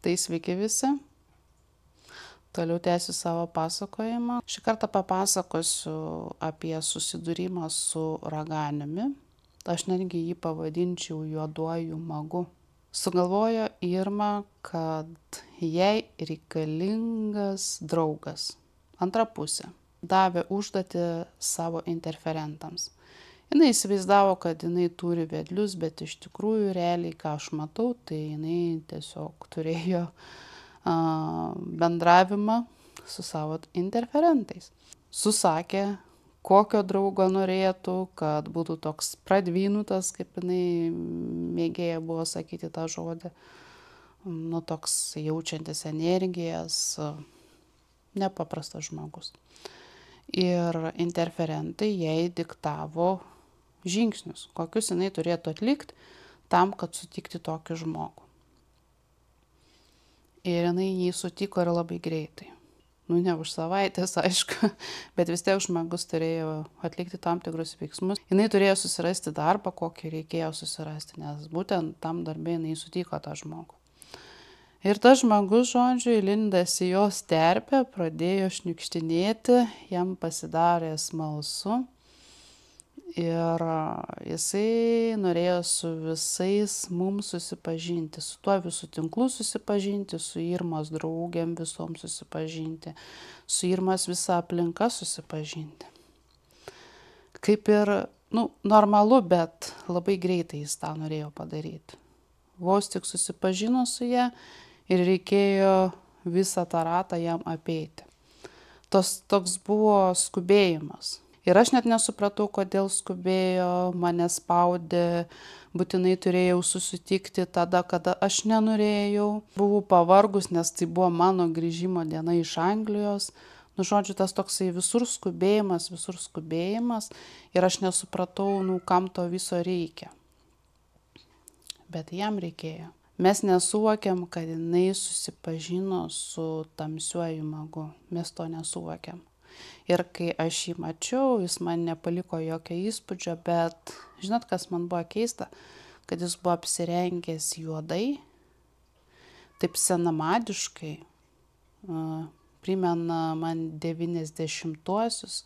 Tai sveiki visi. Toliau tęsiu savo pasakojimą. Šį kartą papasakosiu apie susidūrimą su raganiumi. Aš netgi jį pavadinčiau juoduoju magu. Sugalvojo Irma, kad jai reikalingas draugas. Antra pusė. Davė užduotį savo interferentams. Jinai įsivaizdavo, kad jinai turi vedlius, bet iš tikrųjų realiai, ką aš matau, tai jinai tiesiog turėjo bendravimą su savo interferentais. Susakė, kokio draugo norėtų, kad būtų toks pradvynutas, kaip jinai mėgėja buvo sakyti tą žodį, toks jaučiantis energijas, nepaprastas žmogus. Ir interferentai jai diktavo žingsnius, kokius jinai turėtų atlikti tam, kad sutikti tokį žmogų. Ir jinai jį sutiko ir labai greitai. Ne už savaitės, aišku, bet vis tiek žmogus turėjo atlikti tam tikrus veiksmus. Jinai turėjo susirasti darbą, kokį reikėjo susirasti, nes būtent tam darbė jinai sutiko tą žmogų. Ir tas žmogus, žodžiu, įlindęs į jos terpę, pradėjo šniukštinėti, jam pasidarė smalsu. Ir jisai norėjo su visais mums susipažinti, su tuo visų tinklu susipažinti, su Irmos draugėm visom susipažinti, su Irmos visa aplinka susipažinti. Kaip ir, normalu, bet labai greitai jis tą norėjo padaryti. Vos tik susipažino su ja ir reikėjo visą tą ratą jam apeiti. Toks buvo skubėjimas. Ir aš net nesupratau, kodėl skubėjo, mane spaudė, būtinai turėjau susitikti tada, kada aš nenorėjau. Buvau pavargus, nes tai buvo mano grįžimo diena iš Anglijos. Žodžiu, tas toksai visur skubėjimas. Ir aš nesupratau, kam to viso reikia. Bet jam reikėjo. Mes nesuvokėm, kad jinai susipažino su tamsiuoju magu. Mes to nesuvokėm. Ir kai aš jį mačiau, jis man nepaliko jokio įspūdžio, bet žinot, kas man buvo keista, kad jis buvo apsirengęs juodai, taip senamadiškai, primena man 90-uosius,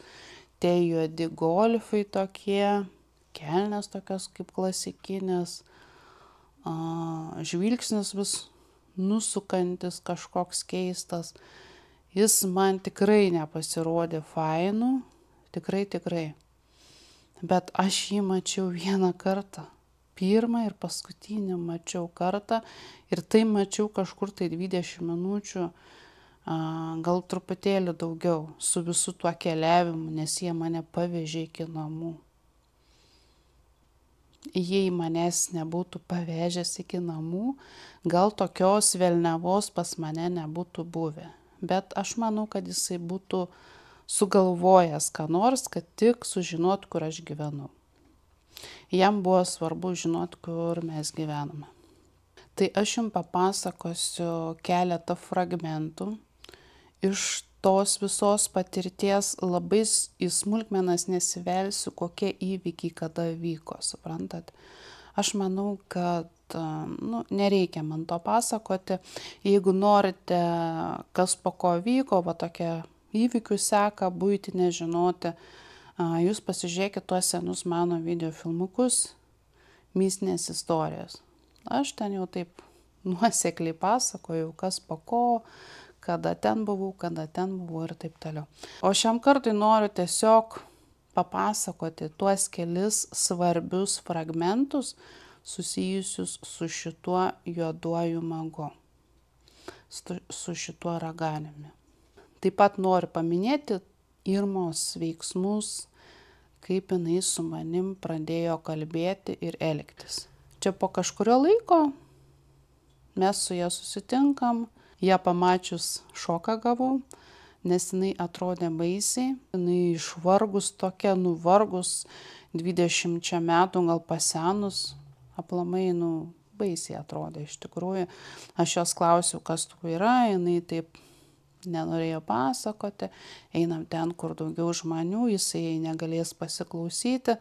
tie juodi golfai tokie, kelnės tokios kaip klasikinės, žvilgsnis vis nusukantis kažkoks keistas. Jis man tikrai nepasirodė fainu, tikrai. Bet aš jį mačiau vieną kartą, pirmą ir paskutinį mačiau kartą ir tai mačiau kažkur tai 20 minučių, gal truputėlį daugiau su visu tuo keliavimu, nes jie mane pavežė iki namų. Jei manęs nebūtų pavežęs iki namų, gal tokios velniavos pas mane nebūtų buvę. Bet aš manau, kad jisai būtų sugalvojęs ką nors, kad tik sužinot, kur aš gyvenu. Jam buvo svarbu žinot, kur mes gyvename. Tai aš jums papasakosiu keletą fragmentų iš tos visos patirties, labai į smulkmenas nesivelsiu, kokie įvykiai kada vyko, suprantat? Aš manau, kad nereikia man to pasakoti. Jeigu norite, kas po ko vyko, tokia įvykių seka, buitinė žinoti, jūs pasižiūrėkit tuos senus mano video filmukus, mistinės istorijos. Aš ten jau taip nuosekliai pasakojau, kas po ko, kada ten buvau ir taip toliau. O šiam kartui noriu tiesiog papasakoti tuos kelis svarbius fragmentus, susijusius su šituo juoduoju magu, su šituo raganiumi. Taip pat noriu paminėti Irmos veiksmus, kaip jinai su manim pradėjo kalbėti ir elgtis. Čia po kažkurio laiko mes su ja susitinkam, ją pamačius šoką gavau, nes jinai atrodė baisiai, jinai išvargus tokia, nuvargus, 20 metų gal pasenus, aplamai, baisiai atrodė iš tikrųjų. Aš jos klausiau, kas tu yra, jinai taip nenorėjo pasakoti, einam ten, kur daugiau žmonių, jisai negalės pasiklausyti.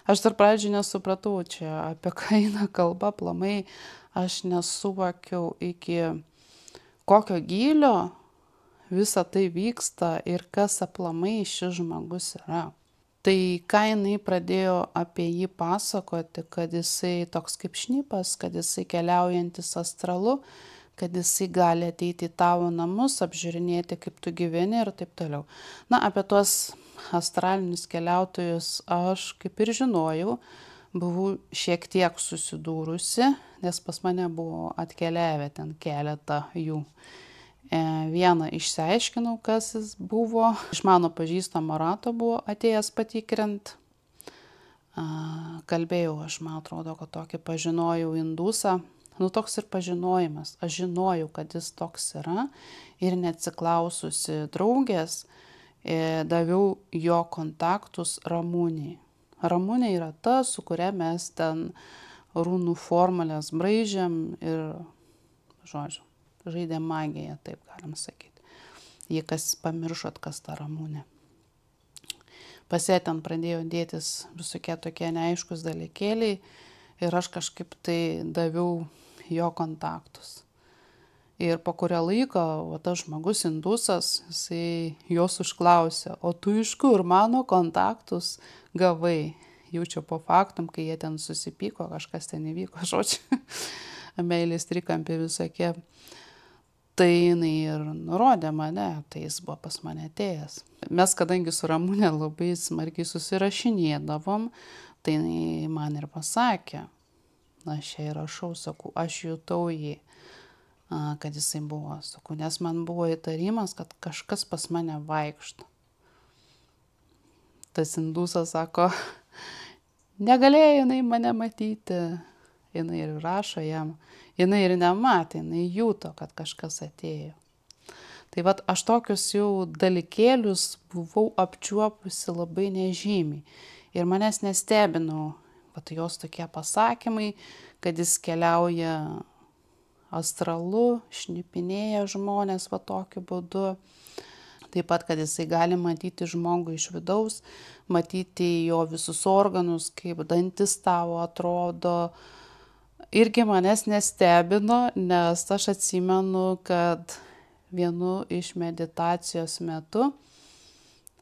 Aš dar pradžiai nesupratau čia, apie ką eina kalba, aplamai aš nesuvokiau iki kokio gylio visa tai vyksta ir kas aplamai šis žmogus yra. Tai ką jinai pradėjo apie jį pasakoti, kad jisai toks kaip šnipas, kad jisai keliaujantis astralu, kad jisai gali ateiti į tavo namus, apžiūrinėti, kaip tu gyveni ir taip toliau. Na, apie tuos astralinius keliautojus aš kaip ir žinojau, buvau šiek tiek susidūrusi, nes pas mane buvo atkeliavę ten keletą jų. Vieną išsiaiškinau, kas jis buvo. Iš mano pažįstamo rato buvo atėjęs patikrint. Kalbėjau, aš man atrodo, kad tokį pažinojau indusą. Nu, toks ir pažinojimas. Aš žinojau, kad jis toks yra ir neatsiklaususi draugės, daviau jo kontaktus Ramunei. Ramunė yra ta, su kuria mes ten runų formulės braižėm ir, žodžiu, žaidėm magiją, taip galim sakyti. Jei kas pamiršot, kas ta Ramunė. Pas ją ten pradėjo dėtis visokie tokie neaiškus dalykėliai ir aš kažkaip tai daviau jo kontaktus. Ir po kurio laiko, tas žmogus indusas, jisai jos užklausė, o tu iš kur mano kontaktus gavai? Jaučiu po faktum, kai jie ten susipyko, kažkas ten įvyko, žodžiu, meilės trikampė visokie. Tai jinai ir nurodė mane, tai jis buvo pas mane atėjęs. Mes, kadangi su Ramunė labai smarkiai susirašinėdavom, tai jinai man ir pasakė, aš jai rašau, sakau, aš jutau jį, kad jisai buvo, sakau, nes man buvo įtarimas, kad kažkas pas mane vaikšto. Tas indusas sako, negalėjo jinai mane matyti, jinai ir rašo jam, jinai ir nematė, jinai jūto, kad kažkas atėjo. Tai vat aš tokius jau dalykėlius buvau apčiuopusi labai nežymiai ir manęs nestebino, vat jos tokie pasakymai, kad jis keliauja astralu, šnipinėja žmonės va tokiu būdu. Taip pat, kad jisai gali matyti žmogų iš vidaus, matyti jo visus organus, kaip dantis tavo atrodo. Irgi manęs nestebino, nes aš atsimenu, kad vienu iš meditacijos metu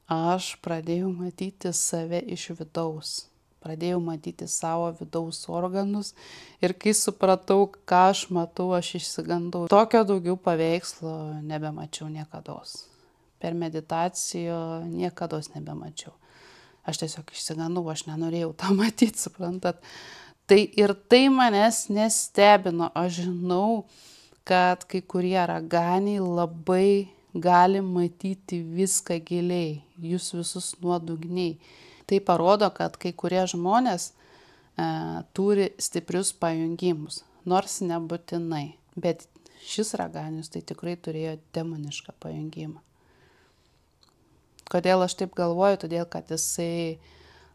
aš pradėjau matyti save iš vidaus. Pradėjau matyti savo vidaus organus ir kai supratau, ką aš matau, aš išsigandau. Tokio daugiau paveikslo nebemačiau niekados. Per meditaciją niekados nebemačiau. Aš tiesiog išsigandau, aš nenorėjau tą matyti, suprantat. Tai ir tai manęs nestebino. Aš žinau, kad kai kurie raganiai labai gali matyti viską giliai, jūs visus nuodugniai. Tai parodo, kad kai kurie žmonės turi stiprius pajungimus, nors nebūtinai. Bet šis raganius tai tikrai turėjo demonišką pajungimą. Kodėl aš taip galvoju? Todėl, kad jisai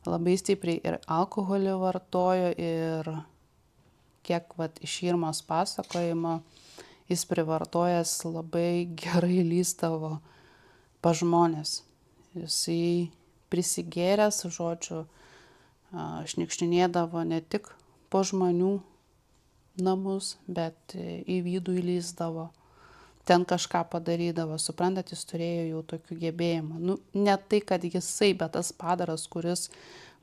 labai stipriai ir alkoholį vartojo ir kiek iš Irmos pasakojimo jis privartojęs labai gerai lįsdavo pa žmonės. Jisai prisigėręs, žodžiu, šnikštinėdavo ne tik po žmonių namus, bet į vidų įlįsdavo. Ten kažką padarydavo, suprantat, jis turėjo jau tokių gebėjimų. Nu, ne tai, kad jisai, bet tas padaras, kuris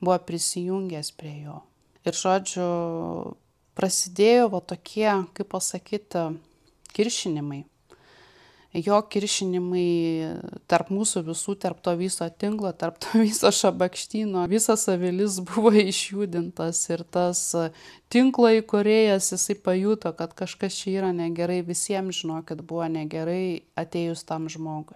buvo prisijungęs prie jo. Ir, žodžiu, prasidėjo tokie, kaip pasakyti, kiršinimai. Jo kiršinimai tarp mūsų visų, tarp to viso tinklo, tarp to viso šabakštyno, visas avilis buvo išjudintas ir tas tinklo įkūrėjas, jisai pajuto, kad kažkas čia yra negerai, visiems žinokit, buvo negerai atėjus tam žmogui.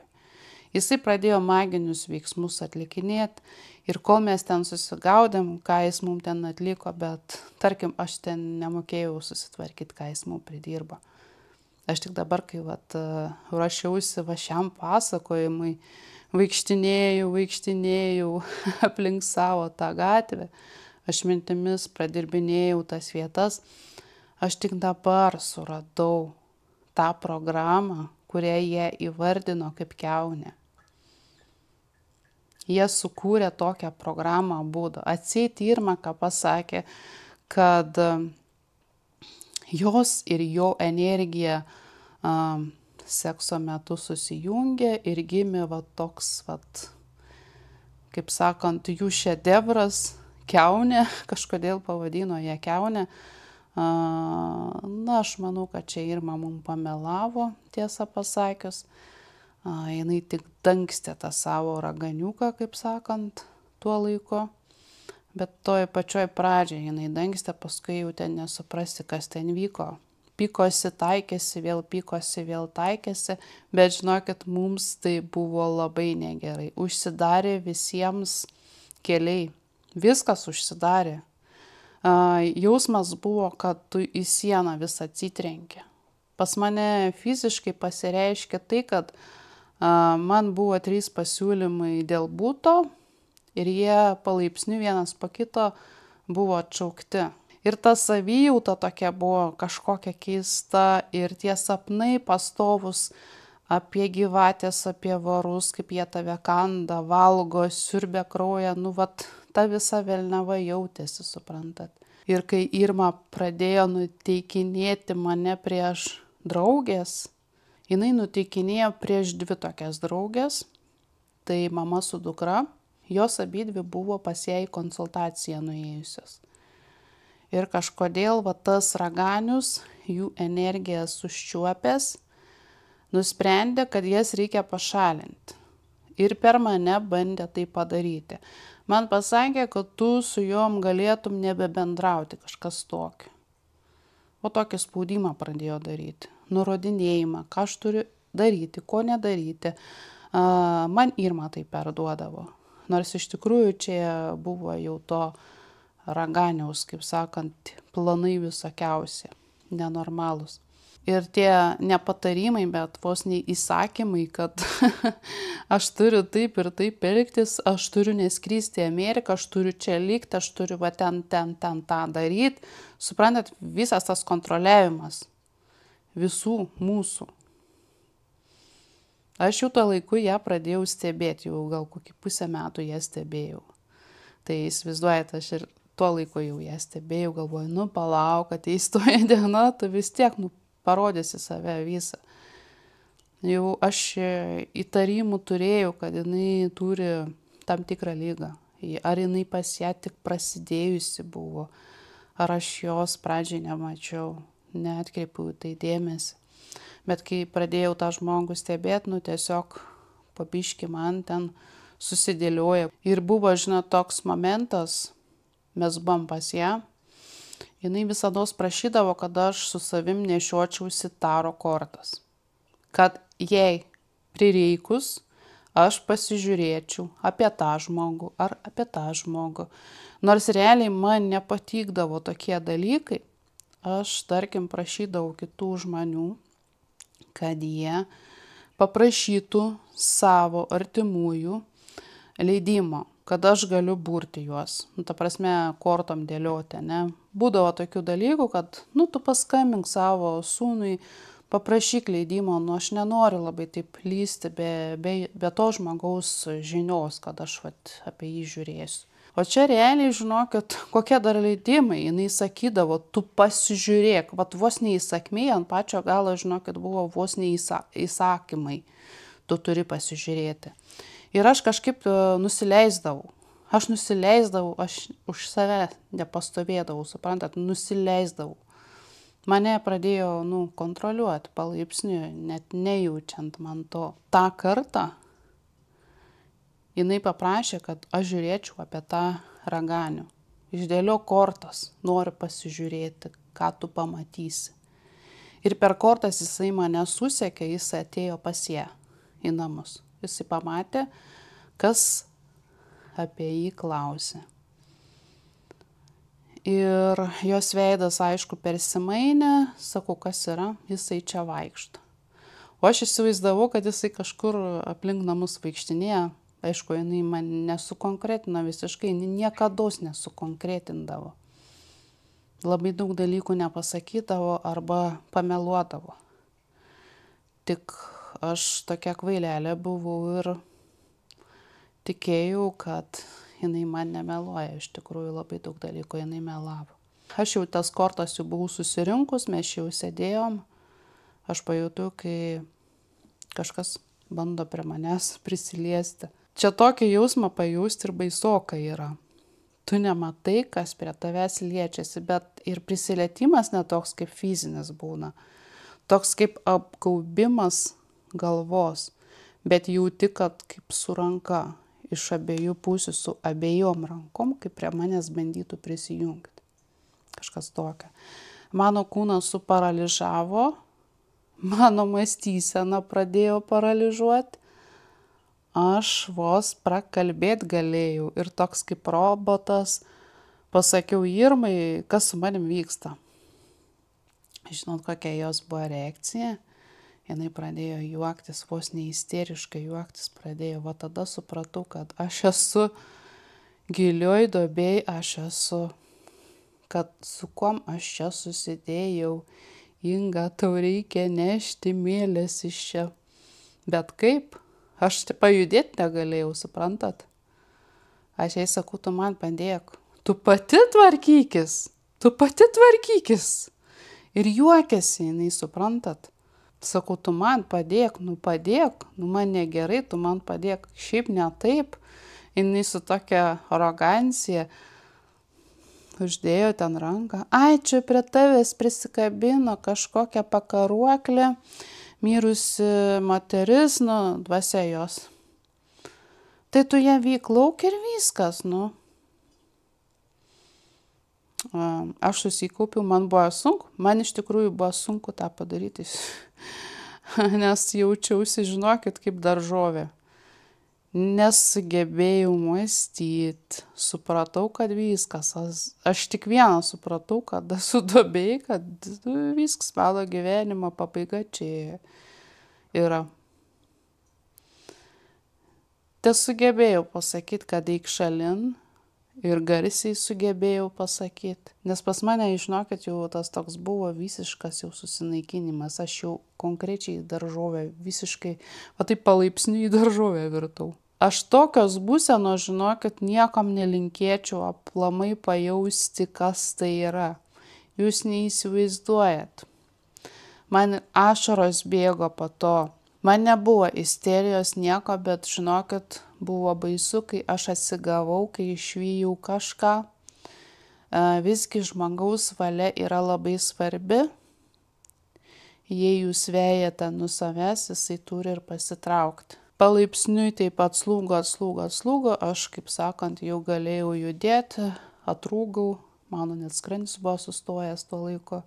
Jisai pradėjo maginius veiksmus atlikinėti ir kol mes ten susigaudėm, ką jis mums ten atliko, bet tarkim, aš ten nemokėjau susitvarkyti, ką jis mums pridirbo. Aš tik dabar, kai ruošiausi šiam pasakojimui, vaikštinėjau aplink savo tą gatvę, aš mintimis pradirbinėjau tas vietas, aš tik dabar suradau tą programą, kurią jie įvardino kaip kiaunę. Jie sukūrė tokią programą būdą. Atseit Irma, ką pasakė, kad jos ir jo energija sekso metu susijungė ir gimė va toks, vat, kaip sakant, jų šedevras, kiaunė, kažkodėl pavadino ją kiaunė. Na, aš manau, kad čia Irma mum pamelavo, tiesą pasakius. Jinai tik dangstė tą savo raganiuką, kaip sakant, tuo laiku. Bet toj pačioj pradžioj jinai dangstė, paskui jau ten nesuprasti, kas ten vyko. Pykosi, taikėsi, vėl taikėsi, bet žinokit, mums tai buvo labai negerai. Užsidarė visiems keliai, viskas užsidarė. Jausmas buvo, kad tu į sieną vis atsitrenkė. Pas mane fiziškai pasireiškė tai, kad man buvo 3 pasiūlymai dėl buto ir jie palaipsniui vienas po kito buvo atšaukti. Ir ta savijauta tokia buvo kažkokia keista ir tie sapnai pastovus apie gyvatės, apie varus, kaip jie tave kanda, valgo, siurbia kraują, nu vat ta visa velniava jautėsi, suprantat. Ir kai Irma pradėjo nuteikinėti mane prieš draugės, jinai nuteikinėjo prieš 2 tokias draugės, tai mama su dukra, jos abidvi buvo pas ją į konsultaciją nuėjusios. Ir kažkodėl va tas raganius, jų energijas užčiuopęs, nusprendė, kad jas reikia pašalinti. Ir per mane bandė tai padaryti. Man pasakė, kad tu su jom galėtum nebebendrauti, kažkas tokio. O tokį spaudimą pradėjo daryti. Nurodinėjimą, ką aš turiu daryti, ko nedaryti. Man Irma tai perduodavo. Nors iš tikrųjų čia buvo jau to raganiaus, kaip sakant, planai visokiausi, nenormalūs. Ir tie nepatarimai, bet vos ne įsakymai, kad aš turiu taip ir taip elgtis, aš turiu neskristi į Ameriką, aš turiu čia likti, aš turiu va ten tą daryti. Suprantat, visas tas kontroliavimas visų mūsų. Aš jau tuo laiku ją pradėjau stebėti, jau gal kokį 1,5 metų ją stebėjau. Tai įsivaizduojate, aš ir tuo laiku jau ją stebėjau, galvoju, nu palauk, ateis toji diena, tu vis tiek parodysi save visą. Jau aš įtarimų turėjau, kad jinai turi tam tikrą ligą. Ar jinai pas ją tik prasidėjusi buvo, ar aš jos pradžiai nemačiau, neatkreipiau tai dėmesį. Bet kai pradėjau tą žmogų stebėti, nu tiesiog pabiški man ten susidėlioja. Ir buvo, žinot, toks momentas, mes buvom pas ją, jinai visados prašydavo, kad aš su savim nešiočiausi taro kortas. Kad jei prireikus, aš pasižiūrėčiau apie tą žmogų ar apie tą žmogų. Nors realiai man nepatikdavo tokie dalykai, aš, tarkim, prašydavau kitų žmonių, kad jie paprašytų savo artimųjų leidimo, kad aš galiu burti juos. Ta prasme, kortom dėlioti, ne? Būdavo tokių dalykų, kad, tu paskambink savo sūnui, paprašyk leidimo, aš nenoriu labai taip lysti be to žmogaus žinios, kad aš apie jį žiūrėsiu. O čia realiai, žinokit, kokie dar leidimai, jinai sakydavo, tu pasižiūrėk, vos neįsakmiai, ant pačio galo, žinokit, buvo vos neįsakymai, tu turi pasižiūrėti. Ir aš kažkaip nusileisdavau, aš už save nepastovėdavau, suprantat, nusileisdavau. Mane pradėjo, kontroliuoti palaipsniui, net nejaučiant man to. Ta kartą jinai paprašė, kad aš žiūrėčiau apie tą raganių. Išdėliok kortas, noriu pasižiūrėti, ką tu pamatysi. Ir per kortas jisai mane susekė, jis atėjo pas ją į namus. Jisai pamatė, kas apie jį klausė. Ir jos veidas, aišku, persimainė, sakau, kas yra, jisai čia vaikšto. O aš įsivaizdavau, kad jisai kažkur aplink namus vaikštinėja. Aišku, jinai man nesukonkretino visiškai, niekados nesukonkretindavo. Labai daug dalykų nepasakydavo arba pameluodavo. Tik aš tokia kvailelė buvau ir tikėjau, kad jinai man nemeluoja. Iš tikrųjų labai daug dalykų jinai melavo. Aš jau tas kortas jau buvau susirinkus, mes jau sėdėjom. Aš pajutau, kai kažkas bando prie manęs prisiliesti. Čia tokį jausmą pajusti ir baisoka yra. Tu nematai, kas prie tavęs liečiasi, bet ir prisilietimas netoks kaip fizinis būna. Toks kaip apgaubimas galvos, bet jauti, kad kaip su ranka iš abiejų pusių, su abiejom rankom, kaip prie manęs bandytų prisijungti. Kažkas tokio. Mano kūnas suparalyžavo, mano mąstysena pradėjo paralyžuoti, aš vos prakalbėt galėjau ir toks kaip robotas pasakiau Irmai, kas su manim vyksta. Žinot, kokia jos buvo reakcija? Jinai pradėjo juoktis, vos neisteriškai juoktis pradėjo. Va tada supratau, kad aš esu gilioj duobėj, aš esu, kad su kuom aš čia susidėjau. Inga, tau reikia nešti mielės iš čia. Bet kaip? Aš pajudėti negalėjau, suprantat? Aš jai sakau, tu man padėk. Tu pati tvarkykis. Ir juokiasi jinai, suprantat? Sakau, tu man padėk, nu man negerai, tu man padėk. Šiaip ne taip. Jinai su tokia arogancija uždėjo ten ranką. Ai, čia prie tavęs prisikabino kažkokia pakaruoklė, mirusi moteris, nu, dvasia jos. Tai tu ją vyk lauk ir viskas, nu. Aš susikaupiau, man buvo sunku, man iš tikrųjų buvo sunku tą padaryti, nes jaučiausi, žinokit, kaip daržovė. Nesugebėjau mąstyti, supratau, kad viskas, aš tik vieną supratau, kad esu duobėj, kad viskas, mano gyvenimo pabaiga čia yra. Tesugebėjau pasakyti, kad eik šalin. Ir garsiai sugebėjau pasakyti, nes pas mane, žinokit, jau tas toks buvo visiškas jau susinaikinimas, aš jau konkrečiai daržovę visiškai, o taip palaipsniui į daržovę virtau. Aš tokios būsenos, žinokit, niekam nelinkėčiau aplamai pajausti, kas tai yra. Jūs neįsivaizduojat. Man ašaros bėgo po to. Man nebuvo isterijos nieko, bet žinokit, buvo baisu, kai aš atsigavau, kai išvijau kažką. Visgi žmogaus valia yra labai svarbi. Jei jūs vejate nuo savęs, jisai turi ir pasitraukti. Palaipsniui taip pat slūgo, aš, kaip sakant, jau galėjau judėti, atrūgau, mano net skrandis buvo sustojęs tuo laiku.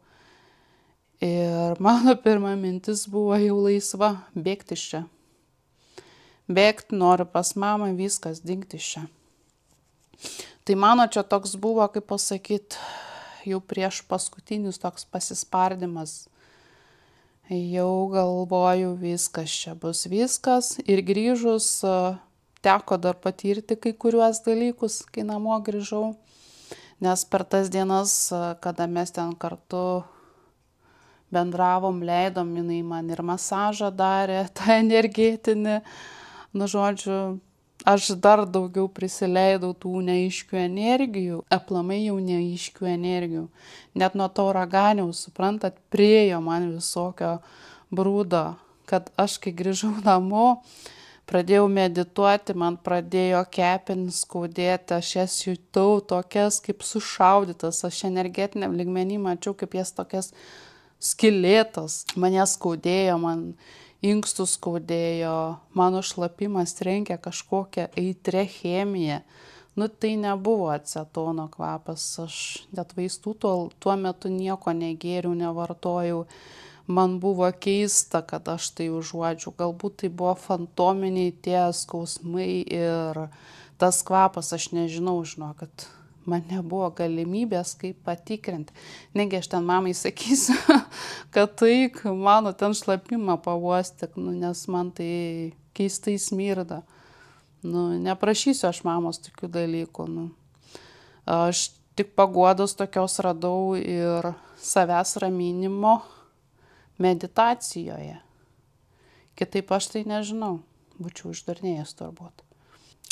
Ir mano pirma mintis buvo jau laisva, bėgti iš čia. Bėgti noriu pas mamą, viskas, dingti iš čia. Tai mano čia toks buvo, kaip pasakyti, jau prieš paskutinis toks pasispardymas. Jau galvoju, viskas čia bus viskas. Ir grįžus teko dar patirti kai kuriuos dalykus, kai namo grįžau. Nes per tas dienas, kada mes ten kartu bendravom, leidom, jinai man ir masažą darė, tą energetinį. Nu, žodžiu, aš dar daugiau prisileidau tų neaiškių energijų, aplamai jau neaiškių energijų. Net nuo to uraganiaus, suprantat, priėjo man visokio brūdo, kad aš, kai grįžau namo, pradėjau medituoti, man pradėjo kepenis skaudėti, aš jas jutau tokias kaip sušaudytas, aš energetiniam lygmenį mačiau, kaip jas tokias skylėtas, mane skaudėjo, man inkstus skaudėjo, mano šlapimas trenkė kažkokią aitrią chemiją. Nu, tai nebuvo acetono kvapas, aš net vaistų tuo metu nieko negėriau, nevartojau. Man buvo keista, kad aš tai užuodžiu. Galbūt tai buvo fantominiai tie skausmai ir tas kvapas, aš nežinau, kad man nebuvo galimybės kaip patikrinti. Negi aš ten mamai sakysiu, kad tai mano ten šlapimą pavostyk, nes man tai keistai smirda. Neprašysiu aš mamos tokių dalykų. Aš tik paguodos tokios radau ir savęs raminimo meditacijoje. Kitaip aš tai nežinau, būčiau išdarnėjęs turbūt.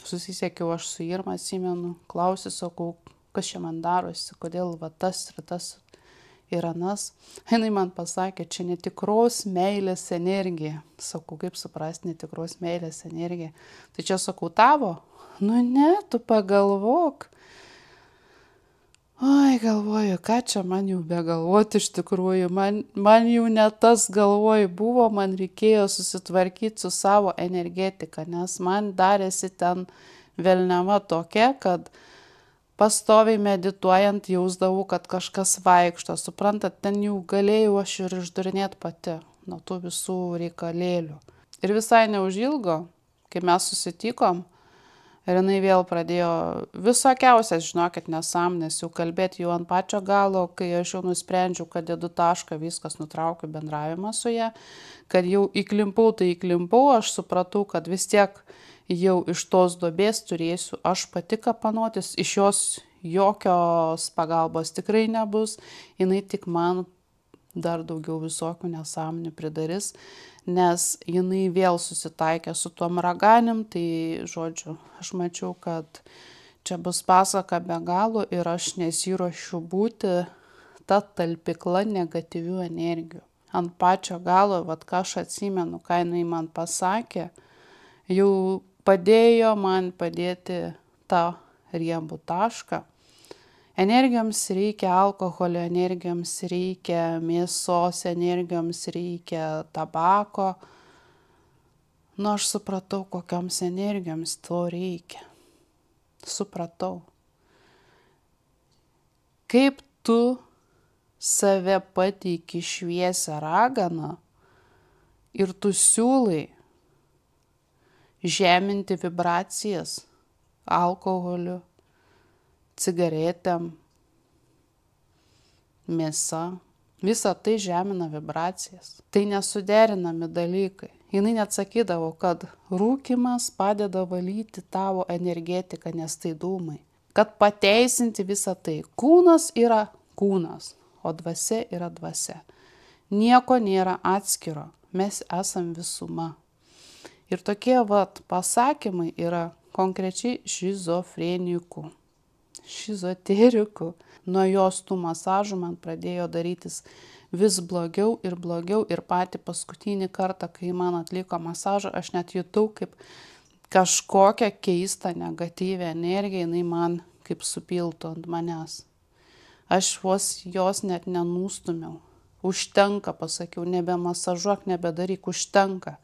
Susisiekiau aš su Irma, atsimenu, klausiu, sakau, kas čia man darosi, kodėl va tas ir tas. ir anas. Jinai man pasakė, čia netikros meilės energija. Sakau, kaip suprasti netikros meilės energija? Tai čia sakau tavo? Nu ne, tu pagalvok. Oi, galvoju, ką čia man jau begalvoti iš tikrųjų. Man jau ne tas galvoju buvo, man reikėjo susitvarkyti su savo energetika, nes man darėsi ten velniava tokia, kad pastoviai medituojant jausdavau, kad kažkas vaikšto. Suprantat, ten jau galėjau aš ir išdurinėti pati nuo tų visų reikalėlių. Ir visai neužilgo, kai mes susitikom, ir jinai vėl pradėjo visokiausias, žinokit, nesąmonės, jau kalbėti jau ant pačio galo, kai aš jau nusprendžiau, kad dedu tašką, viskas nutraukiu bendravimą su ja, kad jau įklimpau, tai įklimpau, aš supratau, kad vis tiek jau iš tos duobės turėsiu aš pati kapanotis, iš jos jokios pagalbos tikrai nebus, jinai tik man dar daugiau visokių nesąmonių pridarys, nes jinai vėl susitaikė su tuom raganium, tai žodžiu, aš mačiau, kad čia bus pasaka be galo ir aš nesiruošiu būti ta talpikla negatyvių energijų. Ant pačio galo, vat ką aš atsimenu, ką jinai man pasakė, jau padėjo man padėti tą riebų tašką. Energijoms reikia alkoholio, energijoms reikia mėsos, energijoms reikia tabako. Nu, aš supratau, kokioms energijoms to reikia. Supratau. Kaip tu save pateiki šviesią raganą ir tu siūlai žeminti vibracijas alkoholiu, cigaretėm, mėsa. Visa tai žemina vibracijas. Tai nesuderinami dalykai. Jinai net sakydavo, kad rūkymas padeda valyti tavo energetiką, nes tai dūmai. Kad pateisinti visą tai. Kūnas yra kūnas, o dvasia yra dvasia. Nieko nėra atskiro. Mes esam visuma. Ir tokie pasakymai yra konkrečiai šizofrenikų. Šizoterikų. Nuo jos tų masažų man pradėjo darytis vis blogiau ir patį paskutinį kartą, kai man atliko masažą, aš net jutau kaip kažkokią keistą negatyvę energiją, jinai man kaip supiltų ant manęs. Aš jos net nenūstumiau. Užtenka, pasakiau, nebemasažuok, nebedaryk, užtenka.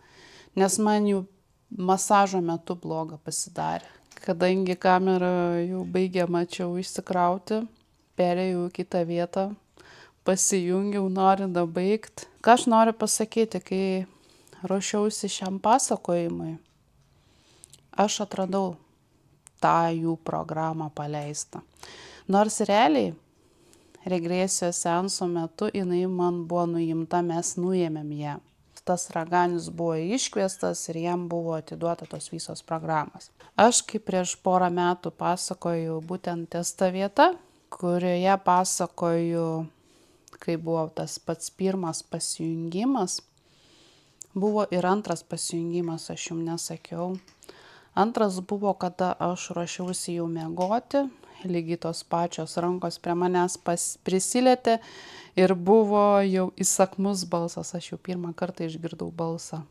Nes man jau masažo metu bloga pasidarė. Kadangi kamera jau baigė, mačiau, išsikrauti, perėjau į kitą vietą, pasijungiau, norint baigti. Ką aš noriu pasakyti, kai ruošiausi šiam pasakojimui, aš atradau tą jų programą paleistą. Nors realiai regresijos seanso metu jinai man buvo nuimta, mes nuėmėm ją. Tas raganis buvo iškviestas ir jam buvo atiduota tos visos programos. Aš kaip prieš porą metų pasakoju būtent ties ta vieta, kurioje pasakoju, kai buvo tas pats pirmas pasijungimas. Buvo ir antras pasijungimas, aš jums nesakiau. Antras buvo, kada aš ruošiausi jau miegoti, lygiai tos pačios rankos prie manęs prisilietė ir buvo jau įsakmus balsas, aš jau pirmą kartą išgirdau balsą.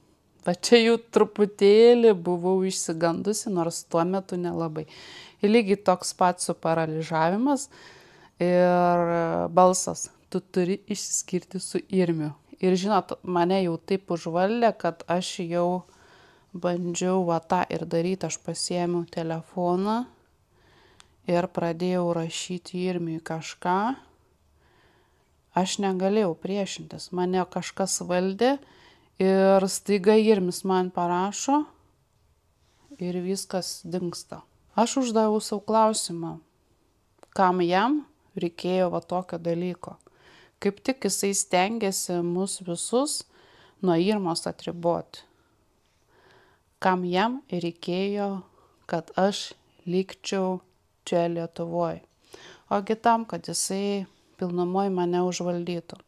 Va čia jau truputėlį buvau išsigandusi, nors tuo metu nelabai. Ir lygiai toks pats suparalyžavimas ir balsas, tu turi išsiskirti su Irmiu. Ir žinot, mane jau taip užvaldė, kad aš jau bandžiau tą ir daryti, aš pasiėmiau telefoną ir pradėjau rašyti Irmiui kažką. Aš negalėjau priešintis, mane kažkas valdė ir staiga Irmis man parašo ir viskas dingsta. Aš uždaviau savo klausimą, kam jam reikėjo tokio dalyko. Kaip tik jisai stengiasi mus visus nuo Irmos atriboti. Kam jam reikėjo, kad aš likčiau čia Lietuvoje. Ogi tam, kad jisai pilnumoj mane užvaldytų.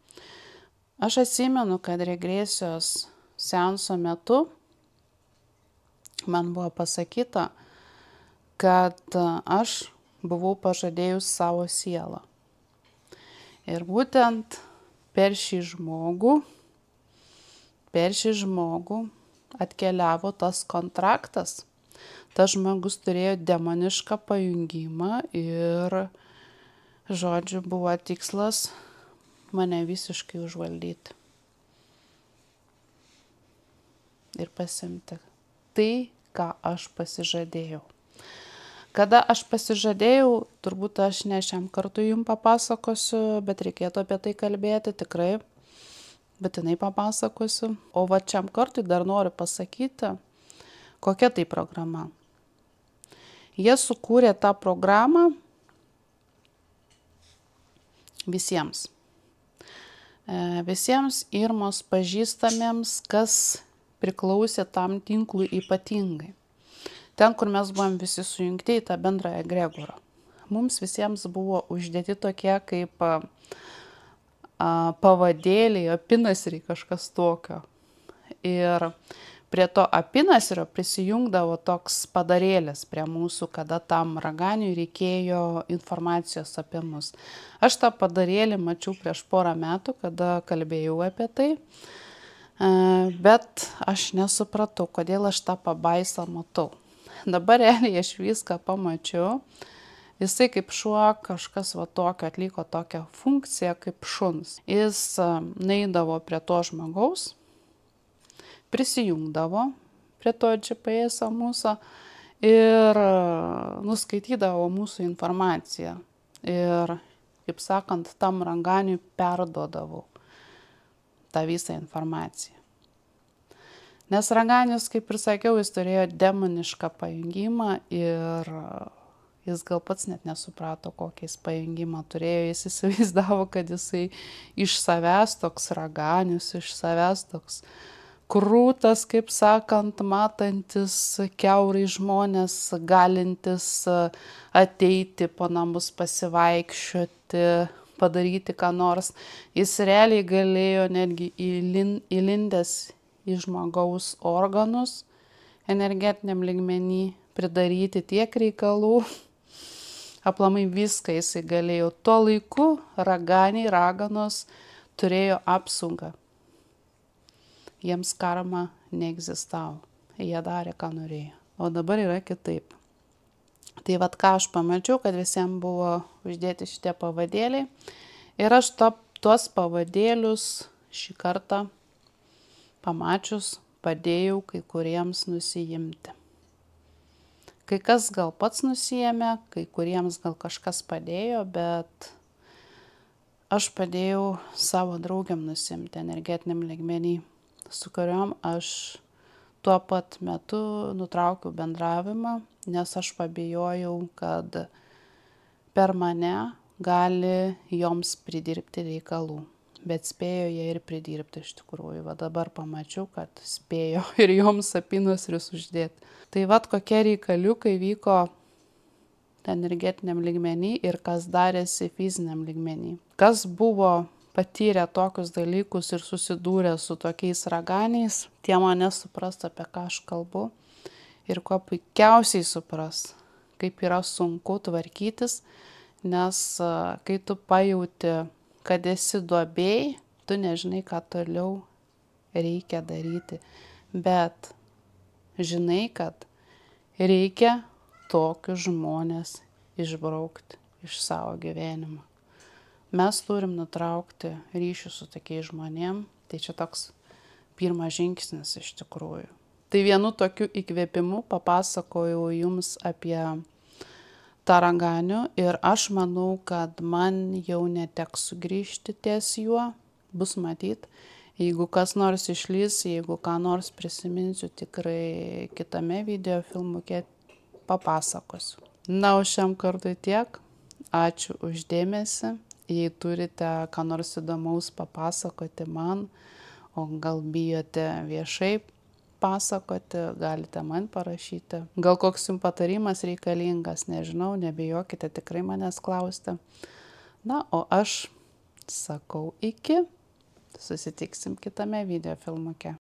Aš atsimenu, kad regresijos seanso metu man buvo pasakyta, kad aš buvau pažadėjus savo sielą. Ir būtent per šį žmogų atkeliavo tas kontraktas. Tas žmogus turėjo demonišką pajungimą ir, žodžiu, buvo tikslas mane visiškai užvaldyti. Ir pasimti tai, ką aš pasižadėjau. Kada aš pasižadėjau, turbūt aš ne šiam kartui jums papasakosiu, bet reikėtų apie tai kalbėti tikrai, būtinai papasakosiu. O va šiam kartui dar noriu pasakyti, kokia tai programa. Jie sukūrė tą programą visiems. Visiems Irmos pažįstamiems, kas priklausė tam tinklui ypatingai. Ten, kur mes buvom visi sujungti į tą bendrą egregorą. Mums visiems buvo uždėti tokie kaip pavadėliai, apynasriai, kažkas tokio. Ir prie to apynasrio prisijungdavo toks padarėlis prie mūsų, kada tam raganiui reikėjo informacijos apie mus. Aš tą padarėlį mačiau prieš porą metų, kada kalbėjau apie tai, bet aš nesupratau, kodėl aš tą pabaisą matau. Dabar realiai aš viską pamačiau. Jisai kaip šuo kažkas va tokio atliko tokią funkciją kaip šuns. Jis neidavo prie to žmogaus, prisijungdavo prie to GPS mūsų ir nuskaitydavo mūsų informaciją. Ir, kaip sakant, tam raganiui perduodavo tą visą informaciją. Nes raganius, kaip ir sakiau, jis turėjo demonišką pajungimą ir jis gal pats net nesuprato, kokį jis pajungimą turėjo. Jis įsivaizdavo, kad jisai iš savęs toks raganius, iš savęs toks krūtas, kaip sakant, matantis kiaurai žmonės, galintis ateiti po namus pasivaikščioti, padaryti ką nors. Jis realiai galėjo netgi įlindęs į žmogaus organus energetiniam lygmenį pridaryti tiek reikalų. Aplamai viską jisai galėjo. Tuo laiku raganiai, raganos turėjo apsaugą. Jiems karma neegzistavo. Jie darė, ką norėjo. O dabar yra kitaip. Tai vat ką aš pamačiau, kad visiems buvo uždėti šitie pavadėliai. Ir aš tuos pavadėlius šį kartą pamačius padėjau kai kuriems nusiimti. Kai kas gal pats nusiėmė, kai kuriems gal kažkas padėjo, bet aš padėjau savo draugiam nusiimti energetiniam lygmenį, su kuriuom aš tuo pat metu nutraukiau bendravimą, nes aš pabijojau, kad per mane gali joms pridirbti reikalų. Bet spėjo jie ir pridirbti iš tikrųjų. Va dabar pamačiau, kad spėjo ir joms apynasrius uždėti. Tai vat kokie reikaliukai vyko energetiniam lygmenį ir kas darėsi fiziniam lygmenį. Kas buvo patyrę tokius dalykus ir susidūrę su tokiais raganiais, tie mane supras, apie ką aš kalbu. Ir kuo puikiausiai supras, kaip yra sunku tvarkytis, nes kai tu pajauti, kad esi duobėj, tu nežinai, ką toliau reikia daryti. Bet žinai, kad reikia tokius žmones išbraukti iš savo gyvenimo. Mes turim nutraukti ryšių su tokiais žmonėm. Tai čia toks pirmas žingsnis iš tikrųjų. Tai vienu tokiu įkvėpimu papasakojau jums apie tą raganių ir aš manau, kad man jau neteks sugrįžti ties juo, bus matyt. Jeigu kas nors išlys, jeigu ką nors prisiminsiu, tikrai kitame video filmuke papasakosiu. Na, o šiam kartui tiek. Ačiū už dėmesį. Jei turite ką nors įdomaus papasakoti man, o gal bijote viešai pasakoti, galite man parašyti. Gal koks jums patarimas reikalingas, nežinau, nebijokite tikrai manęs klausti. Na, o aš sakau iki, susitiksim kitame video filmuke.